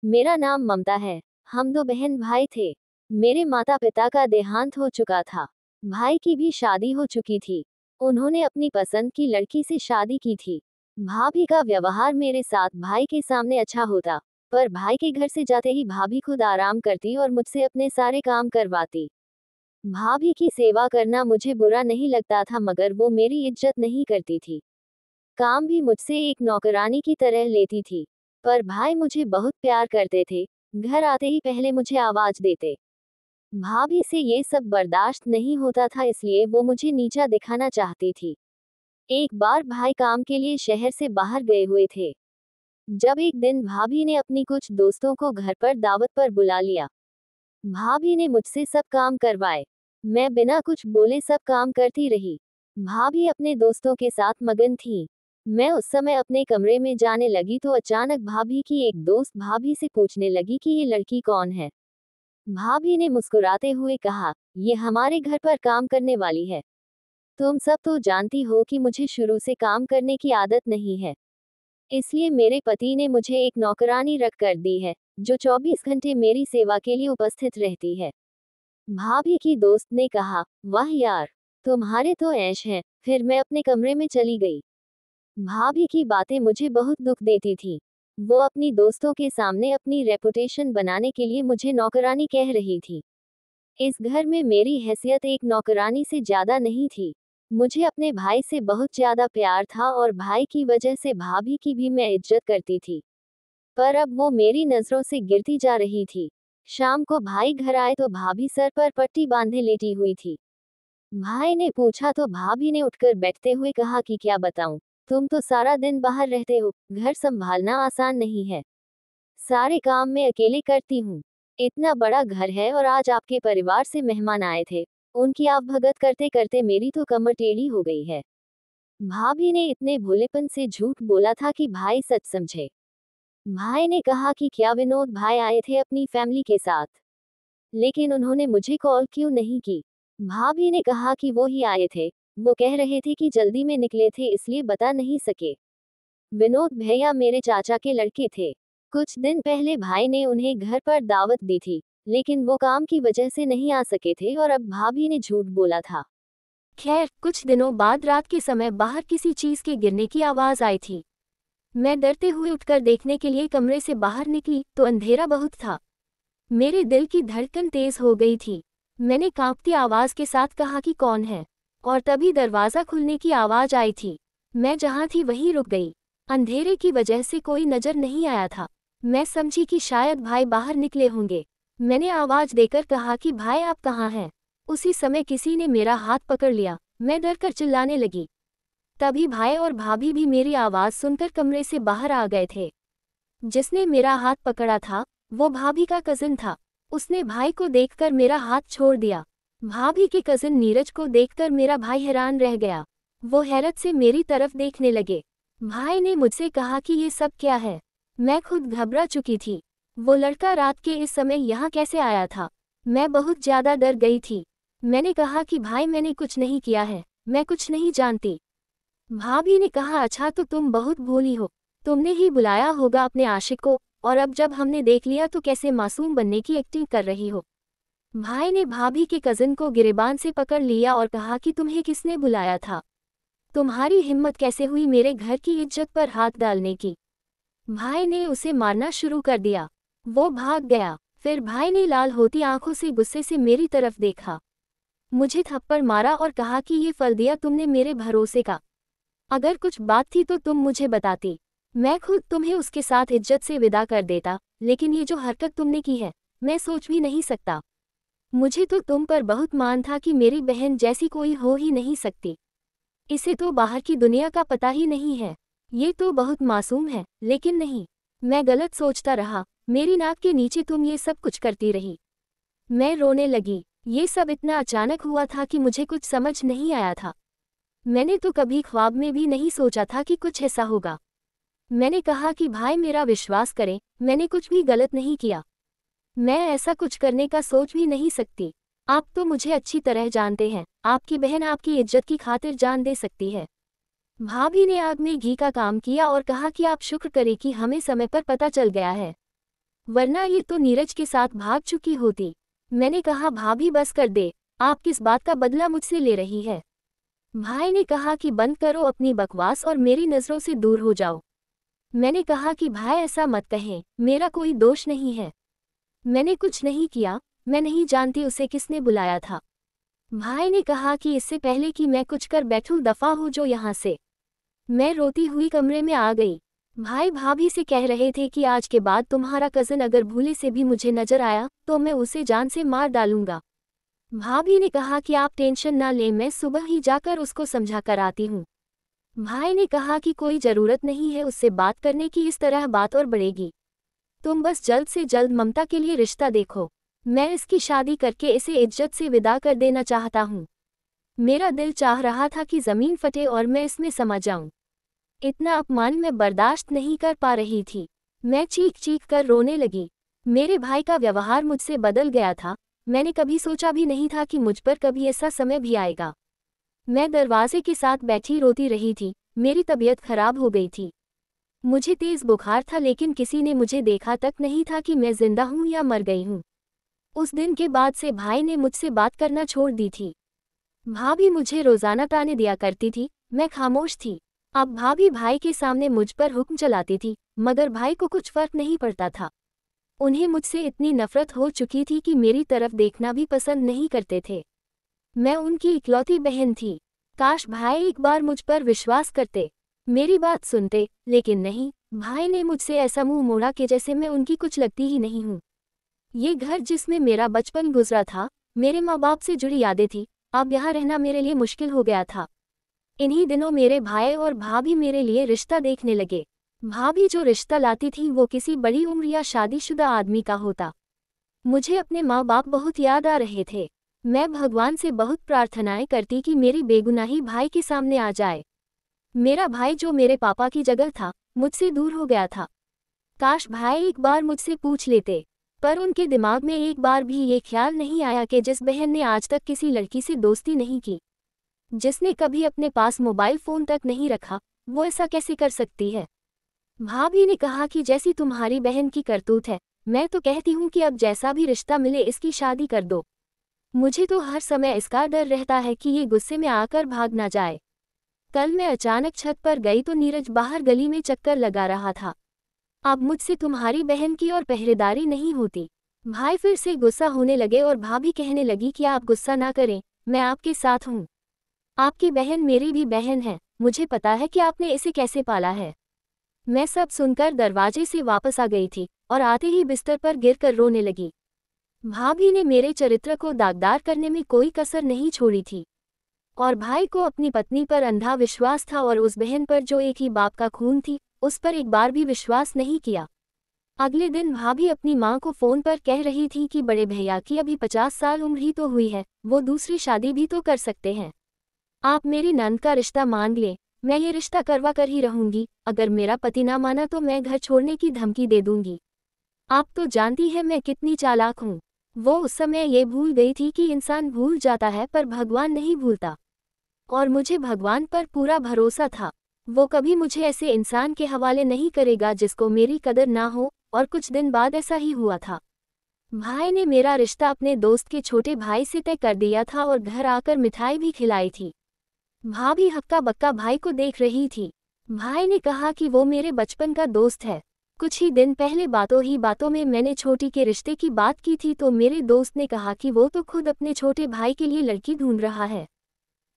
मेरा नाम ममता है। हम दो बहन भाई थे। मेरे माता पिता का देहांत हो चुका था। भाई की भी शादी हो चुकी थी। उन्होंने अपनी पसंद की लड़की से शादी की थी। भाभी का व्यवहार मेरे साथ भाई के सामने अच्छा होता, पर भाई के घर से जाते ही भाभी खुद आराम करती और मुझसे अपने सारे काम करवाती। भाभी की सेवा करना मुझे बुरा नहीं लगता था, मगर वो मेरी इज्जत नहीं करती थी। काम भी मुझसे एक नौकरानी की तरह लेती थी। पर भाई मुझे बहुत प्यार करते थे। घर आते ही पहले मुझे आवाज देते। भाभी से ये सब बर्दाश्त नहीं होता था, इसलिए वो मुझे नीचा दिखाना चाहती थी। एक बार भाई काम के लिए शहर से बाहर गए हुए थे। जब एक दिन भाभी ने अपनी कुछ दोस्तों को घर पर दावत पर बुला लिया। भाभी ने मुझसे सब काम करवाए। मैं बिना कुछ बोले सब काम करती रही। भाभी अपने दोस्तों के साथ मगन थी। मैं उस समय अपने कमरे में जाने लगी तो अचानक भाभी की एक दोस्त भाभी से पूछने लगी कि ये लड़की कौन है। भाभी ने मुस्कुराते हुए कहा, ये हमारे घर पर काम करने वाली है। तुम सब तो जानती हो कि मुझे शुरू से काम करने की आदत नहीं है, इसलिए मेरे पति ने मुझे एक नौकरानी रख कर दी है, जो 24 घंटे मेरी सेवा के लिए उपस्थित रहती है। भाभी की दोस्त ने कहा, वाह यार, तुम्हारे तो ऐश हैं। फिर मैं अपने कमरे में चली गई। भाभी की बातें मुझे बहुत दुख देती थी। वो अपनी दोस्तों के सामने अपनी रेपुटेशन बनाने के लिए मुझे नौकरानी कह रही थी। इस घर में मेरी हैसियत एक नौकरानी से ज्यादा नहीं थी। मुझे अपने भाई से बहुत ज्यादा प्यार था और भाई की वजह से भाभी की भी मैं इज्जत करती थी। पर अब वो मेरी नजरों से गिरती जा रही थी। शाम को भाई घर आए तो भाभी सर पर पट्टी बांधे लेटी हुई थी। भाई ने पूछा तो भाभी ने उठकर बैठते हुए कहा कि क्या बताऊं, तुम तो सारा दिन बाहर रहते हो, घर संभालना आसान नहीं है। सारे काम मैं अकेले करती हूँ। इतना बड़ा घर है और आज आपके परिवार से मेहमान आए थे। उनकी आवभगत करते करते मेरी तो कमर टेढ़ी हो गई है। भाभी ने इतने भोलेपन से झूठ बोला था कि भाई सच समझे। भाई ने कहा कि क्या विनोद भाई आए थे अपनी फैमिली के साथ, लेकिन उन्होंने मुझे कॉल क्यों नहीं की। भाभी ने कहा कि वो ही आए थे। वो कह रहे थे कि जल्दी में निकले थे इसलिए बता नहीं सके। विनोद भैया मेरे चाचा के लड़के थे। कुछ दिन पहले भाई ने उन्हें घर पर दावत दी थी, लेकिन वो काम की वजह से नहीं आ सके थे और अब भाभी ने झूठ बोला था। खैर, कुछ दिनों बाद रात के समय बाहर किसी चीज के गिरने की आवाज आई थी। मैं डरते हुए उठकर देखने के लिए कमरे से बाहर निकली तो अंधेरा बहुत था। मेरे दिल की धड़कन तेज हो गई थी। मैंने कांपती आवाज के साथ कहा कि कौन है, और तभी दरवाजा खुलने की आवाज आई थी। मैं जहां थी वहीं रुक गई। अंधेरे की वजह से कोई नजर नहीं आया था। मैं समझी कि शायद भाई बाहर निकले होंगे। मैंने आवाज देकर कहा कि भाई आप कहाँ हैं। उसी समय किसी ने मेरा हाथ पकड़ लिया। मैं डरकर चिल्लाने लगी। तभी भाई और भाभी भी मेरी आवाज सुनकर कमरे से बाहर आ गए थे। जिसने मेरा हाथ पकड़ा था वो भाभी का कजिन था। उसने भाई को देखकर मेरा हाथ छोड़ दिया। भाभी के कजिन नीरज को देखकर मेरा भाई हैरान रह गया। वो हैरत से मेरी तरफ देखने लगे। भाई ने मुझसे कहा कि ये सब क्या है। मैं खुद घबरा चुकी थी। वो लड़का रात के इस समय यहाँ कैसे आया था। मैं बहुत ज्यादा डर गई थी। मैंने कहा कि भाई मैंने कुछ नहीं किया है, मैं कुछ नहीं जानती। भाभी ने कहा, अच्छा तो तुम बहुत भोली हो। तुमने ही बुलाया होगा अपने आशिक को, और अब जब हमने देख लिया तो कैसे मासूम बनने की एक्टिंग कर रही हो। भाई ने भाभी के कजिन को गिरेबान से पकड़ लिया और कहा कि तुम्हें किसने बुलाया था। तुम्हारी हिम्मत कैसे हुई मेरे घर की इज्जत पर हाथ डालने की। भाई ने उसे मारना शुरू कर दिया। वो भाग गया। फिर भाई ने लाल होती आंखों से गुस्से से मेरी तरफ देखा, मुझे थप्पड़ मारा और कहा कि ये फल दिया तुमने मेरे भरोसे का। अगर कुछ बात थी तो तुम मुझे बताती, मैं खुद तुम्हें उसके साथ इज्जत से विदा कर देता। लेकिन ये जो हरकत तुमने की है, मैं सोच भी नहीं सकता। मुझे तो तुम पर बहुत मान था कि मेरी बहन जैसी कोई हो ही नहीं सकती। इसे तो बाहर की दुनिया का पता ही नहीं है। ये तो बहुत मासूम है, लेकिन नहीं, मैं गलत सोचता रहा। मेरी नाक के नीचे तुम ये सब कुछ करती रही। मैं रोने लगी। ये सब इतना अचानक हुआ था कि मुझे कुछ समझ नहीं आया था। मैंने तो कभी ख्वाब में भी नहीं सोचा था कि कुछ ऐसा होगा। मैंने कहा कि भाई मेरा विश्वास करें, मैंने कुछ भी गलत नहीं किया। मैं ऐसा कुछ करने का सोच भी नहीं सकती। आप तो मुझे अच्छी तरह जानते हैं, आपकी बहन आपकी इज्जत की खातिर जान दे सकती है। भाभी ने आग में घी का काम किया और कहा कि आप शुक्र करें कि हमें समय पर पता चल गया है। वरना ये तो नीरज के साथ भाग चुकी होती। मैंने कहा भाभी बस कर दे, आप किस बात का बदला मुझसे ले रही है। भाई ने कहा कि बंद करो अपनी बकवास और मेरी नज़रों से दूर हो जाओ। मैंने कहा कि भाई ऐसा मत कहें, मेरा कोई दोष नहीं है, मैंने कुछ नहीं किया, मैं नहीं जानती उसे किसने बुलाया था। भाई ने कहा कि इससे पहले कि मैं कुछ कर बैठूं दफा हो जो यहाँ से। मैं रोती हुई कमरे में आ गई। भाई भाभी से कह रहे थे कि आज के बाद तुम्हारा कज़न अगर भूले से भी मुझे नजर आया तो मैं उसे जान से मार डालूंगा। भाभी ने कहा कि आप टेंशन ना लें, मैं सुबह ही जाकर उसको समझा कर आती हूँ। भाई ने कहा कि कोई ज़रूरत नहीं है उससे बात करने की, इस तरह बात और बढ़ेगी। तुम बस जल्द से जल्द ममता के लिए रिश्ता देखो, मैं इसकी शादी करके इसे इज्जत से विदा कर देना चाहता हूँ। मेरा दिल चाह रहा था कि ज़मीन फटे और मैं इसमें समा जाऊँ। इतना अपमान मैं बर्दाश्त नहीं कर पा रही थी। मैं चीख चीख कर रोने लगी। मेरे भाई का व्यवहार मुझसे बदल गया था। मैंने कभी सोचा भी नहीं था कि मुझ पर कभी ऐसा समय भी आएगा। मैं दरवाजे के साथ बैठी रोती रही थी। मेरी तबीयत खराब हो गई थी। मुझे तेज बुखार था, लेकिन किसी ने मुझे देखा तक नहीं था कि मैं जिंदा हूँ या मर गई हूँ। उस दिन के बाद से भाई ने मुझसे बात करना छोड़ दी थी। भाभी मुझे रोजाना ताने दिया करती थी, मैं खामोश थी। अब भाभी भाई के सामने मुझ पर हुक्म चलाती थी, मगर भाई को कुछ फर्क नहीं पड़ता था। उन्हें मुझसे इतनी नफरत हो चुकी थी कि मेरी तरफ देखना भी पसंद नहीं करते थे। मैं उनकी इकलौती बहन थी। काश भाई एक बार मुझ पर विश्वास करते, मेरी बात सुनते, लेकिन नहीं। भाई ने मुझसे ऐसा मुंह मोड़ा कि जैसे मैं उनकी कुछ लगती ही नहीं हूँ। ये घर जिसमें मेरा बचपन गुजरा था, मेरे माँ बाप से जुड़ी यादें थी, अब यहाँ रहना मेरे लिए मुश्किल हो गया था। इन्हीं दिनों मेरे भाई और भाभी मेरे लिए रिश्ता देखने लगे। भाभी जो रिश्ता लाती थी वो किसी बड़ी उम्र या शादीशुदा आदमी का होता। मुझे अपने माँ बाप बहुत याद आ रहे थे। मैं भगवान से बहुत प्रार्थनाएं करती कि मेरी बेगुनाही भाई के सामने आ जाए। मेरा भाई जो मेरे पापा की जगह था, मुझसे दूर हो गया था। काश भाई एक बार मुझसे पूछ लेते, पर उनके दिमाग में एक बार भी ये ख्याल नहीं आया कि जिस बहन ने आज तक किसी लड़की से दोस्ती नहीं की, जिसने कभी अपने पास मोबाइल फ़ोन तक नहीं रखा, वो ऐसा कैसे कर सकती है। भाभी ने कहा कि जैसी तुम्हारी बहन की करतूत है, मैं तो कहती हूँ कि अब जैसा भी रिश्ता मिले इसकी शादी कर दो। मुझे तो हर समय इसका डर रहता है कि ये गुस्से में आकर भाग ना जाए। कल मैं अचानक छत पर गई तो नीरज बाहर गली में चक्कर लगा रहा था। अब मुझसे तुम्हारी बहन की और पहरेदारी नहीं होती। भाई फिर से गुस्सा होने लगे और भाभी कहने लगी कि आप गुस्सा ना करें, मैं आपके साथ हूँ। आपकी बहन मेरी भी बहन है, मुझे पता है कि आपने इसे कैसे पाला है। मैं सब सुनकर दरवाजे से वापस आ गई थी और आते ही बिस्तर पर गिरकर रोने लगी। भाभी ने मेरे चरित्र को दागदार करने में कोई कसर नहीं छोड़ी थी, और भाई को अपनी पत्नी पर अंधा विश्वास था और उस बहन पर जो एक ही बाप का खून थी, उस पर एक बार भी विश्वास नहीं किया। अगले दिन भाभी अपनी माँ को फ़ोन पर कह रही थी कि बड़े भैया की अभी 50 साल उम्र ही तो हुई है, वो दूसरी शादी भी तो कर सकते हैं। आप मेरी नंद का रिश्ता मान लें, मैं ये रिश्ता करवा कर ही रहूंगी। अगर मेरा पति ना माना तो मैं घर छोड़ने की धमकी दे दूंगी। आप तो जानती है मैं कितनी चालाक हूँ। वो उस समय ये भूल गई थी कि इंसान भूल जाता है पर भगवान नहीं भूलता, और मुझे भगवान पर पूरा भरोसा था। वो कभी मुझे ऐसे इंसान के हवाले नहीं करेगा जिसको मेरी कदर ना हो, और कुछ दिन बाद ऐसा ही हुआ था। भाई ने मेरा रिश्ता अपने दोस्त के छोटे भाई से तय कर दिया था और घर आकर मिठाई भी खिलाई थी। भाभी हक्का बक्का भाई को देख रही थी। भाई ने कहा कि वो मेरे बचपन का दोस्त है। कुछ ही दिन पहले बातों ही बातों में मैंने छोटी के रिश्ते की बात की थी तो मेरे दोस्त ने कहा कि वो तो खुद अपने छोटे भाई के लिए लड़की ढूंढ रहा है,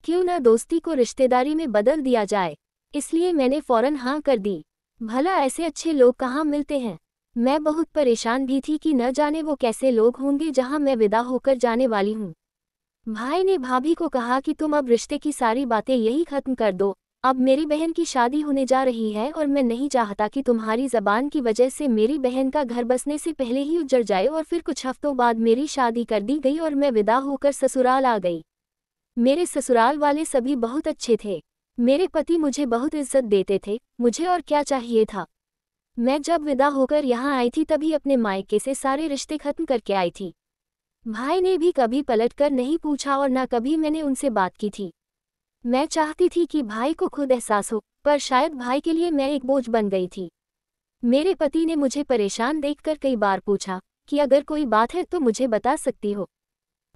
क्यों ना दोस्ती को रिश्तेदारी में बदल दिया जाए। इसलिए मैंने फौरन हाँ कर दी। भला ऐसे अच्छे लोग कहाँ मिलते हैं। मैं बहुत परेशान भी थी कि न जाने वो कैसे लोग होंगे जहाँ मैं विदा होकर जाने वाली हूँ। भाई ने भाभी को कहा कि तुम अब रिश्ते की सारी बातें यही खत्म कर दो। अब मेरी बहन की शादी होने जा रही है और मैं नहीं चाहता कि तुम्हारी ज़बान की वजह से मेरी बहन का घर बसने से पहले ही उजड़ जाए। और फिर कुछ हफ्तों बाद मेरी शादी कर दी गई और मैं विदा होकर ससुराल आ गई। मेरे ससुराल वाले सभी बहुत अच्छे थे। मेरे पति मुझे बहुत इज्जत देते थे, मुझे और क्या चाहिए था। मैं जब विदा होकर यहाँ आई थी तभी अपने मायके से सारे रिश्ते खत्म करके आई थी। भाई ने भी कभी पलटकर नहीं पूछा और ना कभी मैंने उनसे बात की थी। मैं चाहती थी कि भाई को खुद एहसास हो, पर शायद भाई के लिए मैं एक बोझ बन गई थी। मेरे पति ने मुझे परेशान देखकर कई बार पूछा कि अगर कोई बात है तो मुझे बता सकती हो।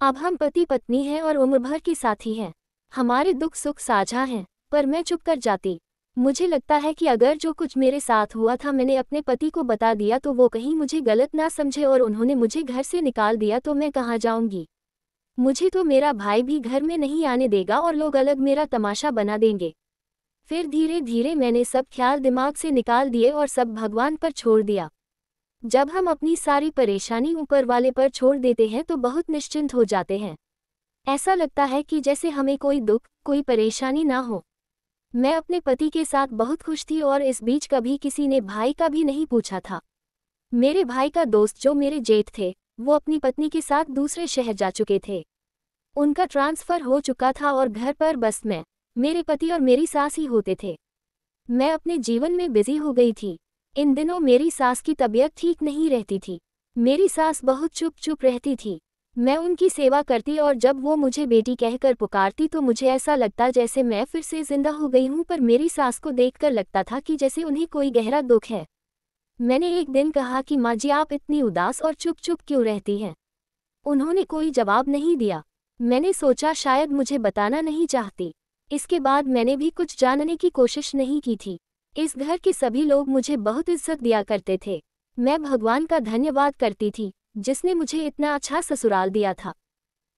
अब हम पति पत्नी हैं और उम्र भर के साथी हैं। हमारे दुख सुख साझा हैं, पर मैं चुप कर जाती। मुझे लगता है कि अगर जो कुछ मेरे साथ हुआ था मैंने अपने पति को बता दिया तो वो कहीं मुझे गलत ना समझे और उन्होंने मुझे घर से निकाल दिया तो मैं कहाँ जाऊंगी। मुझे तो मेरा भाई भी घर में नहीं आने देगा और लोग अलग मेरा तमाशा बना देंगे। फिर धीरे धीरे मैंने सब ख्याल दिमाग से निकाल दिए और सब भगवान पर छोड़ दिया। जब हम अपनी सारी परेशानी ऊपर वाले पर छोड़ देते हैं तो बहुत निश्चिंत हो जाते हैं। ऐसा लगता है कि जैसे हमें कोई दुख, कोई परेशानी ना हो। मैं अपने पति के साथ बहुत खुश थी और इस बीच कभी किसी ने भाई का भी नहीं पूछा था। मेरे भाई का दोस्त जो मेरे जेठ थे, वो अपनी पत्नी के साथ दूसरे शहर जा चुके थे। उनका ट्रांसफ़र हो चुका था और घर पर बस मैं, मेरे पति और मेरी सास ही होते थे। मैं अपने जीवन में बिजी हो गई थी। इन दिनों मेरी सास की तबीयत ठीक नहीं रहती थी। मेरी सास बहुत चुप चुप रहती थी। मैं उनकी सेवा करती और जब वो मुझे बेटी कहकर पुकारती तो मुझे ऐसा लगता जैसे मैं फिर से जिंदा हो गई हूँ, पर मेरी सास को देखकर लगता था कि जैसे उन्हें कोई गहरा दुख है। मैंने एक दिन कहा कि माँ जी आप इतनी उदास और चुप चुप क्यों रहती हैं? उन्होंने कोई जवाब नहीं दिया। मैंने सोचा शायद मुझे बताना नहीं चाहती। इसके बाद मैंने भी कुछ जानने की कोशिश नहीं की थी। इस घर के सभी लोग मुझे बहुत इज्जत दिया करते थे। मैं भगवान का धन्यवाद करती थी जिसने मुझे इतना अच्छा ससुराल दिया था।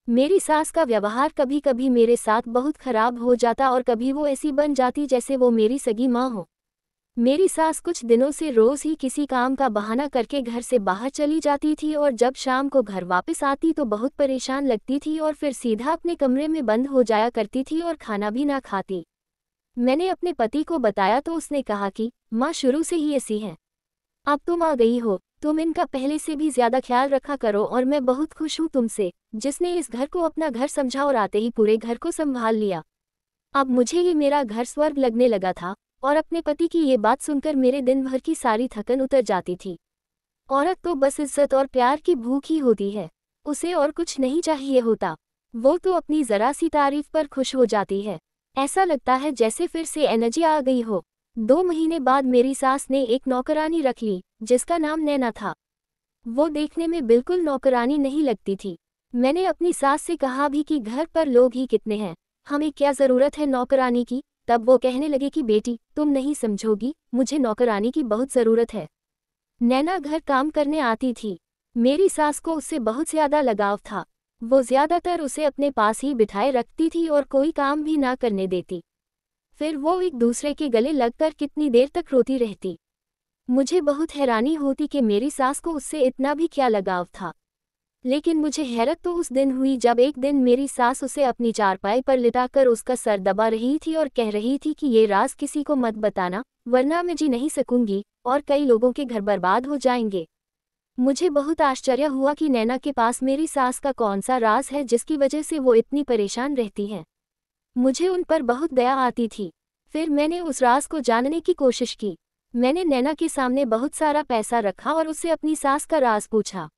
मेरी सास का व्यवहार कभी कभी मेरे साथ बहुत खराब हो जाता और कभी वो ऐसी बन जाती जैसे वो मेरी सगी माँ हो। मेरी सास कुछ दिनों से रोज ही किसी काम का बहाना करके घर से बाहर चली जाती थी और जब शाम को घर वापस आती तो बहुत परेशान लगती थी और फिर सीधा अपने कमरे में बंद हो जाया करती थी और खाना भी ना खाती। मैंने अपने पति को बताया तो उसने कहा कि माँ शुरू से ही ऐसी हैं। अब तुम आ गई हो, तुम इनका पहले से भी ज्यादा ख्याल रखा करो और मैं बहुत खुश हूँ तुमसे, जिसने इस घर को अपना घर समझा और आते ही पूरे घर को संभाल लिया। अब मुझे ये मेरा घर स्वर्ग लगने लगा था और अपने पति की ये बात सुनकर मेरे दिन भर की सारी थकन उतर जाती थी। औरत तो बस इज्जत और प्यार की भूख ही होती है, उसे और कुछ नहीं चाहिए होता। वो तो अपनी जरा सी तारीफ पर खुश हो जाती है। ऐसा लगता है जैसे फिर से एनर्जी आ गई हो। 2 महीने बाद मेरी सास ने एक नौकरानी रख ली जिसका नाम नैना था। वो देखने में बिल्कुल नौकरानी नहीं लगती थी। मैंने अपनी सास से कहा भी कि घर पर लोग ही कितने हैं, हमें क्या ज़रूरत है नौकरानी की। तब वो कहने लगे कि बेटी तुम नहीं समझोगी, मुझे नौकरानी की बहुत ज़रूरत है। नैना घर काम करने आती थी। मेरी सास को उससे बहुत ज़्यादा लगाव था। वो ज़्यादातर उसे अपने पास ही बिठाए रखती थी और कोई काम भी ना करने देती। फिर वो एक दूसरे के गले लगकर कितनी देर तक रोती रहती। मुझे बहुत हैरानी होती कि मेरी सास को उससे इतना भी क्या लगाव था। लेकिन मुझे हैरत तो उस दिन हुई जब एक दिन मेरी सास उसे अपनी चारपाई पर लिटाकर उसका सर दबा रही थी और कह रही थी कि ये राज किसी को मत बताना, वरना मैं जी नहीं सकूंगी और कई लोगों के घर बर्बाद हो जाएंगे। मुझे बहुत आश्चर्य हुआ कि नैना के पास मेरी सास का कौन सा राज है जिसकी वजह से वो इतनी परेशान रहती हैं। मुझे उन पर बहुत दया आती थी। फिर मैंने उस राज को जानने की कोशिश की। मैंने नैना के सामने बहुत सारा पैसा रखा और उससे अपनी सास का राज पूछा।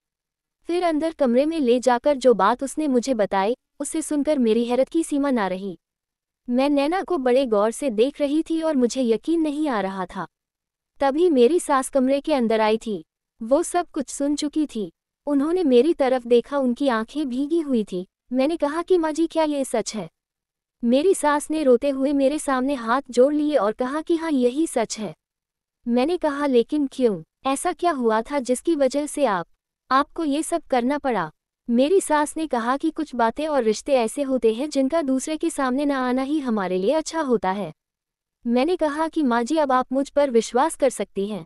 फिर अंदर कमरे में ले जाकर जो बात उसने मुझे बताई, उसे सुनकर मेरी हैरत की सीमा ना रही। मैं नैना को बड़े गौर से देख रही थी और मुझे यकीन नहीं आ रहा था। तभी मेरी सास कमरे के अंदर आई थी। वो सब कुछ सुन चुकी थी। उन्होंने मेरी तरफ देखा, उनकी आंखें भीगी हुई थी। मैंने कहा कि माँ जी क्या ये सच है? मेरी सास ने रोते हुए मेरे सामने हाथ जोड़ लिए और कहा कि हाँ यही सच है। मैंने कहा लेकिन क्यों? ऐसा क्या हुआ था जिसकी वजह से आपको ये सब करना पड़ा? मेरी सास ने कहा कि कुछ बातें और रिश्ते ऐसे होते हैं जिनका दूसरे के सामने ना आना ही हमारे लिए अच्छा होता है। मैंने कहा कि माँ जी अब आप मुझ पर विश्वास कर सकती हैं।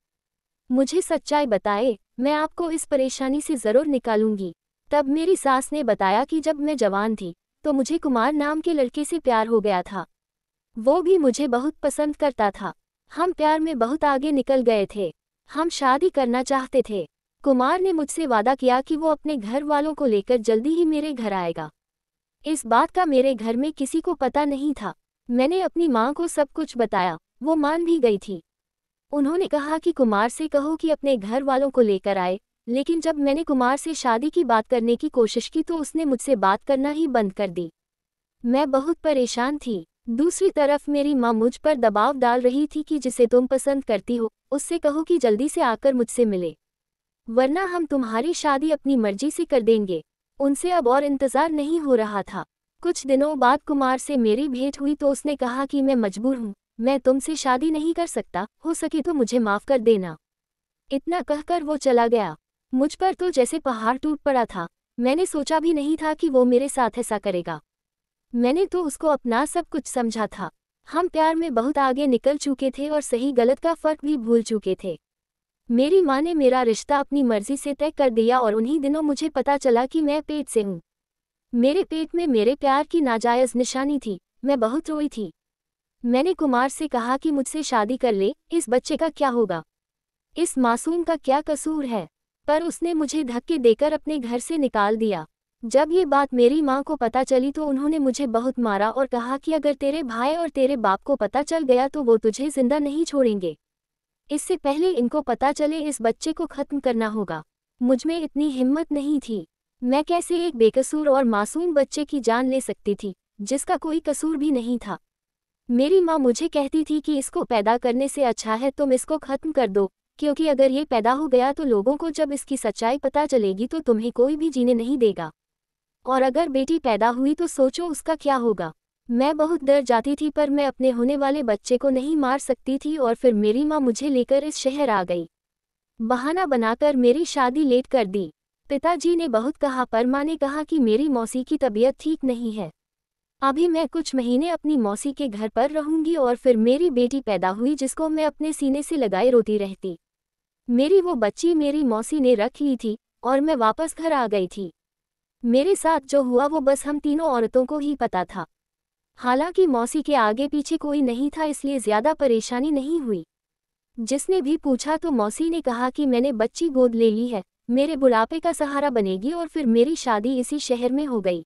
मुझे सच्चाई बताए, मैं आपको इस परेशानी से ज़रूर निकालूंगी। तब मेरी सास ने बताया कि जब मैं जवान थी तो मुझे कुमार नाम के लड़के से प्यार हो गया था। वो भी मुझे बहुत पसंद करता था। हम प्यार में बहुत आगे निकल गए थे। हम शादी करना चाहते थे। कुमार ने मुझसे वादा किया कि वो अपने घर वालों को लेकर जल्दी ही मेरे घर आएगा। इस बात का मेरे घर में किसी को पता नहीं था। मैंने अपनी माँ को सब कुछ बताया, वो मान भी गई थी। उन्होंने कहा कि कुमार से कहो कि अपने घर वालों को लेकर आए, लेकिन जब मैंने कुमार से शादी की बात करने की कोशिश की तो उसने मुझसे बात करना ही बंद कर दी। मैं बहुत परेशान थी। दूसरी तरफ मेरी माँ मुझ पर दबाव डाल रही थी कि जिसे तुम पसंद करती हो उससे कहो कि जल्दी से आकर मुझसे मिले, वरना हम तुम्हारी शादी अपनी मर्जी से कर देंगे। उनसे अब और इंतजार नहीं हो रहा था। कुछ दिनों बाद कुमार से मेरी भेंट हुई तो उसने कहा कि मैं मजबूर हूँ, मैं तुमसे शादी नहीं कर सकता, हो सके तो मुझे माफ कर देना। इतना कहकर वो चला गया। मुझ पर तो जैसे पहाड़ टूट पड़ा था। मैंने सोचा भी नहीं था कि वो मेरे साथ ऐसा करेगा। मैंने तो उसको अपना सब कुछ समझा था। हम प्यार में बहुत आगे निकल चुके थे और सही गलत का फर्क भी भूल चुके थे। मेरी माँ ने मेरा रिश्ता अपनी मर्जी से तय कर दिया और उन्हीं दिनों मुझे पता चला कि मैं पेट से हूँ। मेरे पेट में मेरे प्यार की नाजायज निशानी थी। मैं बहुत रोई थी। मैंने कुमार से कहा कि मुझसे शादी कर ले, इस बच्चे का क्या होगा, इस मासूम का क्या कसूर है, पर उसने मुझे धक्के देकर अपने घर से निकाल दिया। जब ये बात मेरी माँ को पता चली तो उन्होंने मुझे बहुत मारा और कहा कि अगर तेरे भाई और तेरे बाप को पता चल गया तो वो तुझे जिंदा नहीं छोड़ेंगे। इससे पहले इनको पता चले इस बच्चे को खत्म करना होगा। मुझमें इतनी हिम्मत नहीं थी। मैं कैसे एक बेकसूर और मासूम बच्चे की जान ले सकती थी, जिसका कोई कसूर भी नहीं था। मेरी माँ मुझे कहती थी कि इसको पैदा करने से अच्छा है तुम इसको खत्म कर दो, क्योंकि अगर ये पैदा हो गया तो लोगों को जब इसकी सच्चाई पता चलेगी तो तुम्हें कोई भी जीने नहीं देगा। और अगर बेटी पैदा हुई तो सोचो उसका क्या होगा। मैं बहुत डर जाती थी, पर मैं अपने होने वाले बच्चे को नहीं मार सकती थी। और फिर मेरी माँ मुझे लेकर इस शहर आ गई। बहाना बनाकर मेरी शादी लेट कर दी। पिताजी ने बहुत कहा, पर माँ ने कहा कि मेरी मौसी की तबीयत ठीक नहीं है, अभी मैं कुछ महीने अपनी मौसी के घर पर रहूंगी। और फिर मेरी बेटी पैदा हुई जिसको मैं अपने सीने से लगाए रोती रहती। मेरी वो बच्ची मेरी मौसी ने रख ली थी और मैं वापस घर आ गई थी। मेरे साथ जो हुआ वो बस हम तीनों औरतों को ही पता था। हालांकि मौसी के आगे पीछे कोई नहीं था, इसलिए ज्यादा परेशानी नहीं हुई। जिसने भी पूछा तो मौसी ने कहा कि मैंने बच्ची गोद ले ली है, मेरे बुढ़ापे का सहारा बनेगी। और फिर मेरी शादी इसी शहर में हो गई।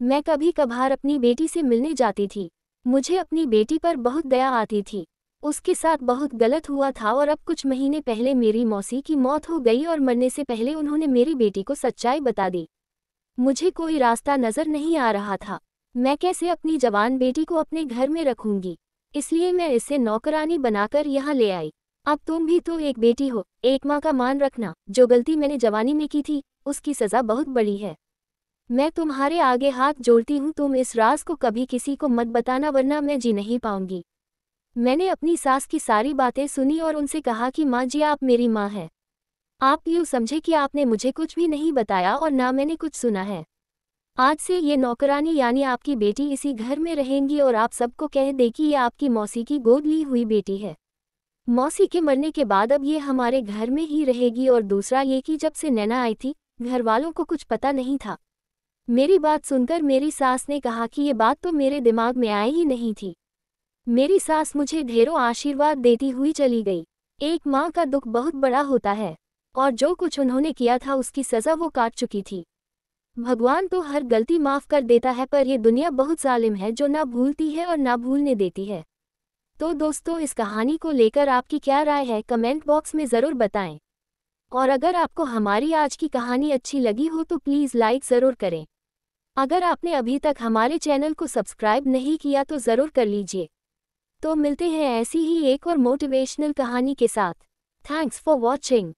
मैं कभी कभार अपनी बेटी से मिलने जाती थी। मुझे अपनी बेटी पर बहुत दया आती थी। उसके साथ बहुत गलत हुआ था और अब कुछ महीने पहले मेरी मौसी की मौत हो गई और मरने से पहले उन्होंने मेरी बेटी को सच्चाई बता दी। मुझे कोई रास्ता नजर नहीं आ रहा था। मैं कैसे अपनी जवान बेटी को अपने घर में रखूंगी, इसलिए मैं इसे नौकरानी बनाकर यहाँ ले आई। अब तुम भी तो एक बेटी हो, एक माँ का मान रखना। जो गलती मैंने जवानी में की थी उसकी सज़ा बहुत बड़ी है। मैं तुम्हारे आगे हाथ जोड़ती हूँ, तुम इस राज को कभी किसी को मत बताना, वरना मैं जी नहीं पाऊंगी। मैंने अपनी सास की सारी बातें सुनी और उनसे कहा कि माँ जी, आप मेरी माँ हैं। आप यूँ समझे कि आपने मुझे कुछ भी नहीं बताया और ना मैंने कुछ सुना है। आज से ये नौकरानी यानी आपकी बेटी इसी घर में रहेंगी और आप सबको कह दे कि ये आपकी मौसी की गोद ली हुई बेटी है। मौसी के मरने के बाद अब ये हमारे घर में ही रहेगी। और दूसरा ये कि जब से नैना आई थी घर वालों को कुछ पता नहीं था। मेरी बात सुनकर मेरी सास ने कहा कि ये बात तो मेरे दिमाग में आई ही नहीं थी। मेरी सास मुझे ढेरों आशीर्वाद देती हुई चली गई। एक माँ का दुख बहुत बड़ा होता है और जो कुछ उन्होंने किया था उसकी सज़ा वो काट चुकी थी। भगवान तो हर गलती माफ़ कर देता है, पर ये दुनिया बहुत जालिम है जो ना भूलती है और ना भूलने देती है। तो दोस्तों, इस कहानी को लेकर आपकी क्या राय है कमेंट बॉक्स में ज़रूर बताएं। और अगर आपको हमारी आज की कहानी अच्छी लगी हो तो प्लीज़ लाइक ज़रूर करें। अगर आपने अभी तक हमारे चैनल को सब्सक्राइब नहीं किया तो ज़रूर कर लीजिए। तो मिलते हैं ऐसी ही एक और मोटिवेशनल कहानी के साथ। Thanks for watching.